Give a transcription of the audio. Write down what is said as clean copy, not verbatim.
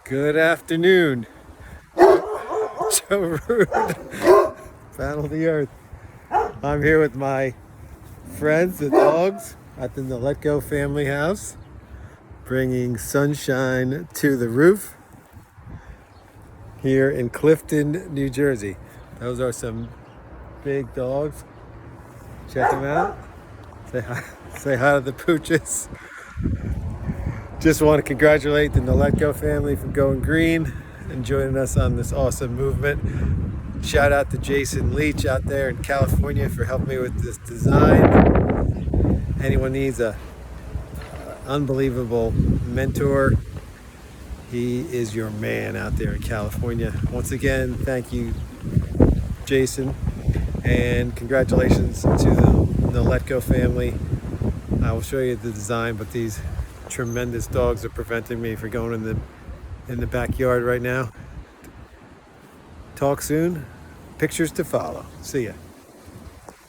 Good afternoon. So rude. Battle the earth. I'm here with my friends, the dogs, at the Naletko Family house, bringing sunshine to the roof here in Clifton, New Jersey. Those are some big dogs. Check them out. Say hi. Say hi to the pooches. Just want to congratulate the Naletko family for going green and joining us on this awesome movement. Shout out to Jason Leach out there in California for helping me with this design. Anyone needs a unbelievable mentor, he is your man out there in California. Once again, thank you, Jason, and congratulations to the Naletko family. I will show you the design, but these tremendous dogs are preventing me from going in the backyard right now. Talk soon. Pictures to follow. See ya.